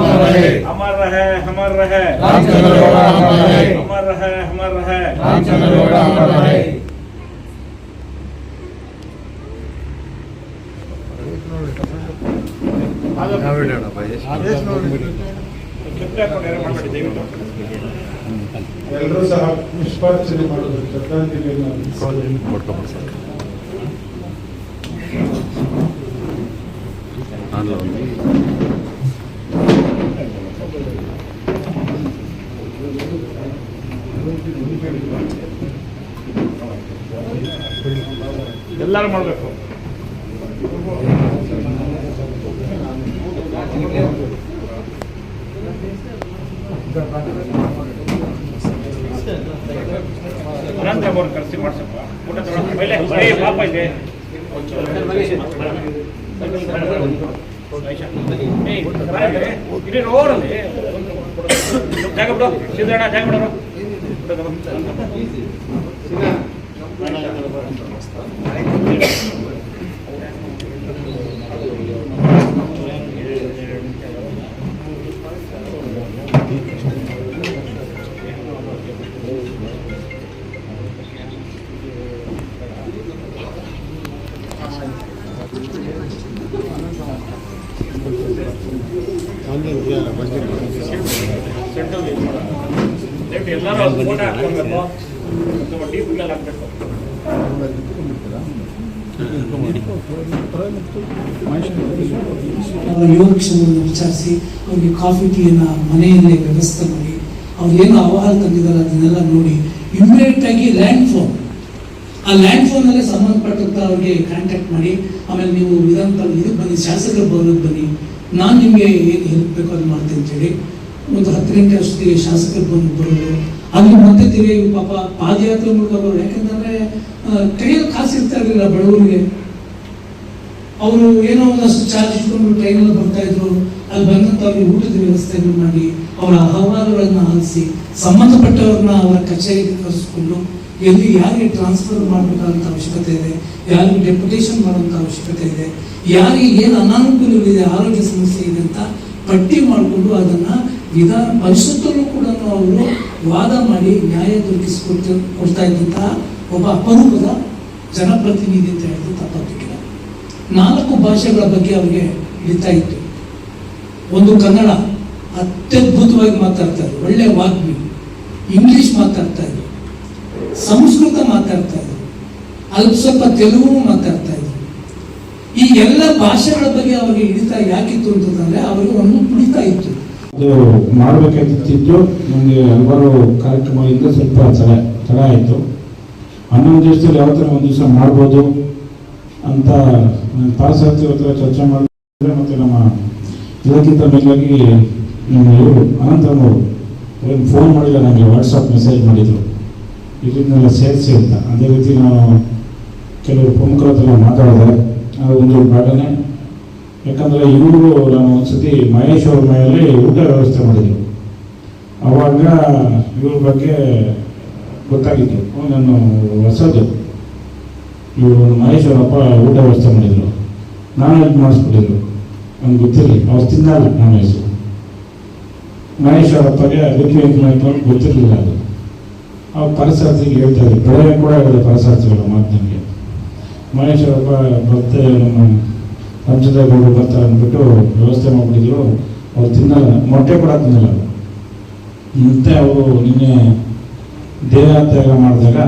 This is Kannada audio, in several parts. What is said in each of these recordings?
अमर रहे अमर रहे रामचंद्रगौड़ अमर रहे अमर रहे अमर रहे रामचंद्रगौड़ अमर रहे। ಎಲ್ಲರೂ ಸಹ ಪುಷ್ಪಾರ್ಚನೆ ಮಾಡಬೇಕು, ಶ್ರದ್ಧಾಂಜಲಿಯನ್ನು ಎಲ್ಲರೂ ಮಾಡಬೇಕು. ಅನಂತರ ಬೋರ್ ಕರ್ಸಿ ಮಾಡ್ಸಪ್ಪ ಊಟ ಮೇಲೆ ಪಾಪ ಇದೆ ಇಡೀ ರೋಡಲ್ಲಿ ಜಾಗ ಬಿಡು ಸಿದ್ದಣ್ಣ ಜಾಗ ಬಿಡೋರು ಎಲ್ಲರೂ ಊಟ ಹಾಕ್ಕೊಳ್ಬೇಕು, ಡೀಪ್ ಮೇಲೆ ಹಾಕ್ಬೇಕು. ಯೋಗಕ್ಷೇಮವನ್ನು ವಿಚಾರಿಸಿ ಅವ್ರಿಗೆ ಕಾಫಿ ಟೀಯನ್ನು ಮನೆಯಲ್ಲೇ ವ್ಯವಸ್ಥೆ ಮಾಡಿ ಅವ್ರು ಏನು ಅಹವಾಲು ತಂದಿದ್ದಾರೆ ಅದನ್ನೆಲ್ಲ ನೋಡಿ ಇಮಿಡಿಯೇಟ್ ಆಗಿ ಲ್ಯಾಂಡ್ ಫೋನ್, ಆ ಲ್ಯಾಂಡ್ ಫೋನಲ್ಲೇ ಸಂಬಂಧಪಟ್ಟಂತ ಅವ್ರಿಗೆ ಕಾಂಟ್ಯಾಕ್ಟ್ ಮಾಡಿ ಆಮೇಲೆ ನೀವು ಇದಕ್ಕೆ ಬನ್ನಿ, ಶಾಸಕರ ಭವನಕ್ಕೆ ಬನ್ನಿ, ನಾನು ನಿಮಗೆ ಏನು ಹೆಲ್ಪ್ ಬೇಕು ಅದು ಮಾಡ್ತೀನಿ ಅಂತೇಳಿ ಒಂದು 10 ಗಂಟೆ ಅಷ್ಟೊತ್ತಿಗೆ ಶಾಸಕರ ಭವನಕ್ಕೆ ಬರೋದು. ಅಲ್ಲಿ ಮತ್ತೆ ತಿರುಗಿ ಪಾಪ ಪಾದಯಾತ್ರೆ ಮೂಲಕ ಯಾಕಂತಂದ್ರೆ ಕೈಯಲ್ಲಿ ಕಾಸು ಇರ್ತಾ ಇರಲಿಲ್ಲ ಬಡವರಿಗೆ. ಅವರು ಏನೋ ಒಂದಷ್ಟು ಚಾರ್ಜ್ ಇಟ್ಕೊಂಡು ಟ್ರೈನಲ್ಲಿ ಬರ್ತಾ ಇದ್ರು. ಅಲ್ಲಿ ಬಂದಂತ ಅವ್ರಿಗೆ ಊಟದ ವ್ಯವಸ್ಥೆಯನ್ನು ಮಾಡಿ ಅವರ ಅಹವಾಲುಗಳನ್ನ ಆಲಿಸಿ ಸಂಬಂಧಪಟ್ಟವ್ರನ್ನ ಅವರ ಕಚೇರಿಗೆ ಕರೆಸ್ಕೊಂಡು ಎಲ್ಲಿ ಯಾರಿಗೆ ಟ್ರಾನ್ಸ್ಫರ್ ಮಾಡಬೇಕಾದಂಥ ಅವಶ್ಯಕತೆ ಇದೆ, ಯಾರಿಗೆ ಡೆಪ್ಯುಟೇಷನ್ ಮಾಡುವಂಥ ಅವಶ್ಯಕತೆ ಇದೆ, ಯಾರಿಗೆ ಏನು ಅನಾನುಕೂಲಗಳಿದೆ, ಆರೋಗ್ಯ ಸಮಸ್ಯೆ ಇದೆ ಅಂತ ಪಟ್ಟಿ ಮಾಡಿಕೊಂಡು ಅದನ್ನು ವಿಧಾನ ಪರಿಷತ್ತಲ್ಲೂ ಕೂಡ ಅವರು ವಾದ ಮಾಡಿ ನ್ಯಾಯ ಕೊಡ್ತಾ ಇದ್ದಂತಹ ಒಬ್ಬ ಅಪರೂಪದ ಜನಪ್ರತಿನಿಧಿ ಅಂತ ಹೇಳಿದ್ರೆ ತಪ್ಪಾಗಲಿಕ್ಕಿಲ್ಲ. 4 ಭಾಷೆಗಳ ಬಗ್ಗೆ ಅವರಿಗೆ ಹಿಡಿತಾ ಇತ್ತು. ಒಂದು ಕನ್ನಡ ಅತ್ಯದ್ಭುತವಾಗಿ ಮಾತಾಡ್ತಾ ಇದ್ರು, ಒಳ್ಳೆ ವಾಗ್ಮಿ, ಇಂಗ್ಲಿಷ್ ಮಾತಾಡ್ತಾ ಇದ್ರು, ಸಂಸ್ಕೃತ ಮಾತಾಡ್ತಾ ಇದ್ರು, ಅಲ್ಪ ಸ್ವಲ್ಪ ತೆಲುಗು ಮಾತಾಡ್ತಾ ಇದ್ರು. ಈ ಎಲ್ಲ ಭಾಷೆಗಳ ಬಗ್ಗೆ ಅವರಿಗೆ ಹಿಡಿತಾ ಯಾಕಿತ್ತು ಅಂತಂದ್ರೆ ಅವರಿಗೆ ಒಂದು ಕುಡಿತಾ ಇತ್ತು. ಅದು ಮಾಡಬೇಕಾಗಿತ್ತು. ನಮಗೆ ಹಲವಾರು ಕಾರ್ಯಕ್ರಮದಿಂದ ಸ್ವಲ್ಪ ತಡ ಆಯಿತು. 11 ದಿವಸದಲ್ಲಿ ಯಾವ ಥರ ಒಂದು ದಿವಸ ಮಾಡ್ಬೋದು ಅಂತ ಪಾರಸಾರ್ಥಿ ಹತ್ರ ಚರ್ಚೆ ಮಾಡಿದ್ರೆ, ಮತ್ತು ನಮ್ಮ ಇದಕ್ಕಿಂತ ಮೇಲಾಗಿ ನಮ್ಮ ಇವರು ಅನಂತರವರು ಫೋನ್ ಮಾಡಿಲ್ಲ, ನಮಗೆ ವಾಟ್ಸಪ್ ಮೆಸೇಜ್ ಮಾಡಿದರು ಇದನ್ನೆಲ್ಲ ಸೇರಿಸಿ ಅಂತ. ಅದೇ ರೀತಿ ನಾವು ಕೆಲವರು ಪ್ರಮುಖರ ಹತ್ರ ಮಾತಾಡಿದೆ. ಅದು ಒಂದು ಭಾಗನೇ. ಯಾಕಂದರೆ ಇವರು ನಾನು ಒಂದ್ಸತಿ ಮಹೇಶ್ ಅವ್ರ ಮನೆಯಲ್ಲಿ ಊಟ ವ್ಯವಸ್ಥೆ ಮಾಡಿದರು. ಆವಾಗ ಇವ್ರ ಬಗ್ಗೆ ಗೊತ್ತಾಗಿತ್ತು. ನಾನು ಹೊಸದು ಇವರು ಮಹೇಶ್ ಅವರಪ್ಪ ಊಟ ವ್ಯವಸ್ಥೆ ಮಾಡಿದರು, ನಾನು ಇದು ಮಾಡಿಸ್ಬಿಟ್ಟಿದ್ರು. ನನಗೆ ಗೊತ್ತಿರಲಿಲ್ಲ, ಅವ್ರು ತಿನ್ನಲ್ಲ ನಾನ್ ವೆಜ್. ಮಹೇಶ್ ಅವರಪ್ಪಗೆ ಅದಕ್ಕೆ ಗೊತ್ತಿರಲಿಲ್ಲ. ಅದು ಅವ್ರು ಪರಸಾರ್ಥಿಗೆ ಹೇಳ್ತಾರೆ, ಬೆಳಗ್ಗೆ ಕೂಡ ಹೇಳಿದೆ ಪರಸಾರ್ಥಿಗಳು ಮಾತು ನನಗೆ. ಮಹೇಶ್ ಅವರಪ್ಪ ಬರ್ತೆ ನಮ್ಮ ಪಂಚದೇಗೌಡರು ಬರ್ತಾರೆ ಅಂದ್ಬಿಟ್ಟು ವ್ಯವಸ್ಥೆ ಮಾಡಿಬಿಟ್ಟಿದ್ರು. ಅವ್ರು ತಿನ್ನಲ್ಲ, ಮೊಟ್ಟೆ ಕೂಡ ತಿನ್ನಲ್ಲ. ಮತ್ತೆ ಅವರು ನಿನ್ನೆ ದೇಹ ತ್ಯಾಗ ಮಾಡಿದಾಗ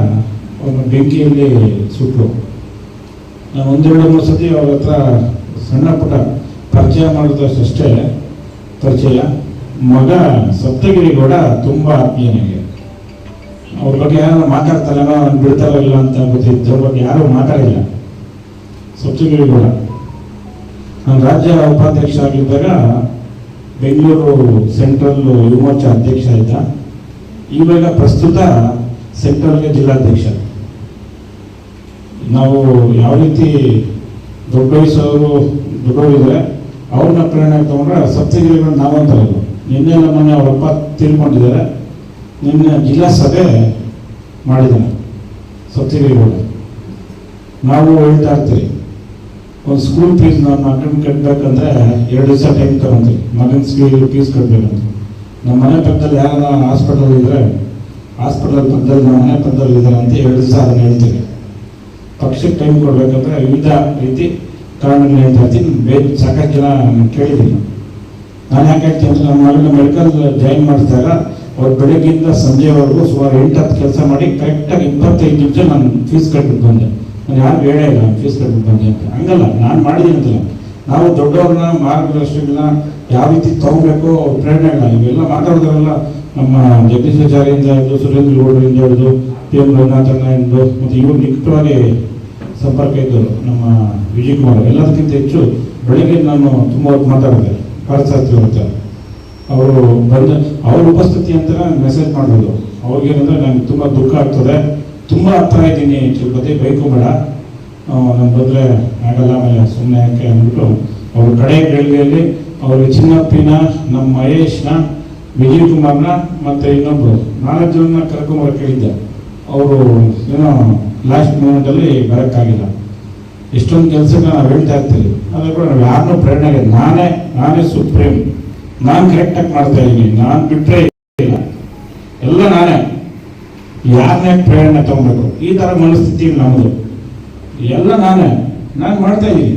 ಅವ್ರನ್ನ ಬೆಂಕಿಯಲ್ಲಿ ಸುಟ್ಟರು. ನಾನು 1-2-3 ಸತಿ ಅವ್ರ ಹತ್ರ ಸಣ್ಣ ಪುಟ್ಟ ಪರಿಚಯ ಮಾಡಿದಷ್ಟೇ ಪರಿಚಯ. ಮಗ ಸಪ್ತಗಿರಿಗೌಡ ತುಂಬ ಆತ್ಮೀಯ ನನಗೆ. ಅವ್ರ ಬಗ್ಗೆ ಯಾರು ಮಾತಾಡ್ತಾರೇನೋ ಬಿಡ್ತಾರೋ ಇಲ್ಲ ಅಂತ ಗೊತ್ತಿತ್ತು. ಅವ್ರ ಬಗ್ಗೆ ಯಾರೂ ಮಾತಾಡಿಲ್ಲ. ಸಪ್ತಗಿರಿಗೌಡ ನಾನು ರಾಜ್ಯ ಉಪಾಧ್ಯಕ್ಷ ಆಗಿದ್ದಾಗ ಬೆಂಗಳೂರು ಸೆಂಟ್ರಲ್ ಯುವ ಮೋರ್ಚಾ ಅಧ್ಯಕ್ಷ ಆಯ್ತ. ಇವಾಗ ಪ್ರಸ್ತುತ ಸೆಂಟ್ರಲ್ಗೆ ಜಿಲ್ಲಾಧ್ಯಕ್ಷ. ನಾವು ಯಾವ ರೀತಿ ದೊಡ್ಡ ವಯಸ್ಸವರು ದೊಡ್ಡವರಿದ್ದಾರೆ ಅವ್ರನ್ನ ಪ್ರೇರಣೆ ತಗೊಂಡ್ರೆ ಸಪ್ತಗಿರಿಗಳು ನಾವಂತರಲ್ಲ. ನಿನ್ನೆ ನಮ್ಮನೆ ಅವರಪ್ಪ ತಿಳ್ಕೊಂಡಿದ್ದಾರೆ. ನಿನ್ನೆ ಜಿಲ್ಲಾ ಸಭೆ ಮಾಡಿದ್ದಾನೆ ಸಪ್ತಗಿರಿಗೌಡ. ನಾವು ಹೇಳ್ತಾ ಇರ್ತೀವಿ ಒಂದು ಸ್ಕೂಲ್ ಫೀಸ್ ನಮ್ಮ ಮಗನ ಕಟ್ಟಬೇಕಂದ್ರೆ 2 ದಿವಸ ಟೈಮ್ ತಗೊಂತೀವಿ. ಮಗನ ಫೀಸ್ ಕಟ್ಟಬೇಕಂತ ನಮ್ಮ ಮನೆ ಪಕ್ಕದಲ್ಲಿ ಯಾರ ಹಾಸ್ಪಿಟಲ್ ಇದ್ರೆ ಹಾಸ್ಪಿಟಲ್ ಪಕ್ಕದಲ್ಲಿ ನಮ್ಮ ಮನೆ ಪಕ್ಕದಲ್ಲಿ ಇದ್ದಾರೆ ಅಂತ 2 ದಿವಸ ಅದನ್ನು ಹೇಳ್ತೀವಿ. ಪಕ್ಷಕ್ಕೆ ಟೈಮ್ ಕೊಡಬೇಕಂದ್ರೆ ವಿವಿಧ ರೀತಿ ಕಾರಣಗಳು ಹೇಳ್ತಾ ಇರ್ತೀನಿ. ಬೇರೆ ಸಾಕಷ್ಟು ಜನ ಕೇಳಿದ್ದೀನಿ. ನಾನು ಯಾಕೆ ಹೇಳ್ತೀನಿ ಅಂದರೆ ನಮ್ಮ ಮಗನ ಮೆಡಿಕಲ್ ಜಾಯಿನ್ ಮಾಡಿಸಿದಾಗ ಅವ್ರು ಬೆಳಗ್ಗಿಂದ ಸಂಜೆವರೆಗೂ ಸುಮಾರು 8-10 ಕೆಲಸ ಮಾಡಿ ಕರೆಕ್ಟಾಗಿ 25 ನಿಮಿಷ ನಾನು ಫೀಸ್ ಕಟ್ಬಿಟ್ಟು ಬಂದೆ. ನಾನು ಯಾರು ಹೇಳೇ ಇಲ್ಲ ಫೀಸ್ ಕಟ್ಬಿಟ್ಟು ಬಂದೆ ಅಂತ. ಹಂಗಲ್ಲ, ನಾನು ಮಾಡಿದ್ದೀನಿ ಅಂತಲ್ಲ. ನಾವು ದೊಡ್ಡವ್ರನ್ನ ಮಾರ್ಗದರ್ಶಕರನ್ನ ಯಾವ ರೀತಿ ತಗೋಬೇಕು ಪ್ರೇರಣೆಗಳನ್ನ ಇವೆಲ್ಲ ಮಾತಾಡೋದ್ರೆಲ್ಲ ನಮ್ಮ ಜಗದೀಶಾಚಾರ್ಯಿಂದ ಹಿಡಿದು ಸುರೇಂದ್ರ ಗೌಡರಿಂದ ಹಿಡಿದು ಪಿ ಎಂ ರಂಗನಾಥಣ್ಣ ಎಂದು ಮತ್ತು ಇವರು ನಿಕಟವಾಗಿ ಸಂಪರ್ಕ ಇದ್ದರು ನಮ್ಮ ವಿಜಯ್ ಕುಮಾರ್. ಎಲ್ಲದಕ್ಕಿಂತ ಹೆಚ್ಚು ಬೆಳಗ್ಗೆ ನಾನು ತುಂಬ ಹೊತ್ತು ಮಾತಾಡಿದೆ ಪಾರ್ಥಸಾರಥಿ ಇರುತ್ತೆ. ಅವರು ಅವ್ರ ಉಪಸ್ಥಿತಿ ಅಂತ ಮೆಸೇಜ್ ಮಾಡೋದು. ಅವ್ರಿಗೇನಂದ್ರೆ ನನಗೆ ತುಂಬ ದುಃಖ ಆಗ್ತದೆ, ತುಂಬ ಹತ್ರ ಇದ್ದೀನಿ, ತಿರುಪತಿ ಬೈಕು ಬೇಡ, ನಾನು ಬಂದರೆ ಆಗಲ್ಲ, ಆಮೇಲೆ ಸುಮ್ಮನೆ ಯಾಕೆ ಅಂದ್ಬಿಟ್ಟು ಅವ್ರ ಕಡೆ ಗಳಿಗೆಯಲ್ಲಿ ಅವ್ರಿಗೆ ಚಿನ್ನಪ್ಪಿನ, ನಮ್ಮ ಮಹೇಶ್ನ, ವಿಜಯ್ ಕುಮಾರ್ನ ಮತ್ತು ಇನ್ನೊಬ್ಬರು 4 ಜನನ ಕರ್ಕೊಂಬರಕ್ಕೆ ಹೇಳಿದ್ದೆ. ಅವರು ಏನೋ ಲಾಸ್ಟ್ ಮೂಮೆಂಟಲ್ಲಿ ಬರೋಕ್ಕಾಗಿಲ್ಲ. ಎಷ್ಟೊಂದು ಕೆಲಸಕ್ಕೆ ನಾವು ಹೇಳ್ತಾ ಇರ್ತೀವಿ, ಆದರೆ ಕೂಡ ನಾವು ಯಾರನ್ನೂ ಪ್ರೇರಣೆಗೆ ನಾನೇ ಸುಪ್ರೀಂ, ನಾನು ಕರೆಕ್ಟಾಗಿ ಮಾಡ್ತಾ ಇದ್ದೀನಿ, ನಾನು ಬಿಟ್ಟರೆ ಇಲ್ಲ, ಎಲ್ಲ ನಾನೇ, ಯಾರನ್ನೇ ಪ್ರೇರಣೆ ತಗೊಬೇಕು ಈ ಥರ ಮನಸ್ಥಿತಿ ನಮ್ಮದು. ಎಲ್ಲ ನಾನು ಮಾಡ್ತಾ ಇದ್ದೀನಿ,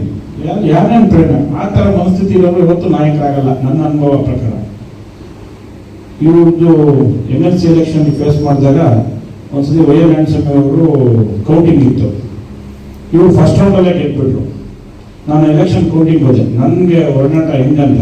ಯಾರನ್ನೇ ಪ್ರೇರಣೆ ಆ ಥರ ಮನಸ್ಥಿತಿ ಇರೋರು ಇವತ್ತು ನಾಯಕರಾಗಲ್ಲ ನನ್ನ ಅನುಭವ ಪ್ರಕಾರ. ಇವ್ರದ್ದು MLC ಎಲೆಕ್ಷನ್ ಫೇಸ್ ಮಾಡಿದಾಗ ಒಂದ್ಸತಿ ವೈ ಎಲ್ ನಾರಾಯಣಸ್ವಾಮಿ ಅವರು ಕೌಂಟಿಂಗ್ ಇತ್ತು. ಇವರು ಫಸ್ಟ್ ರೌಂಡಲ್ಲೇ ಗೆದ್ಬಿಟ್ರು. ನಾನು ಎಲೆಕ್ಷನ್ ಕೌಂಟಿಂಗ್ ಹೋದೆ. ನನಗೆ ಒಡನಾಟ ಹೆಂಗಂತ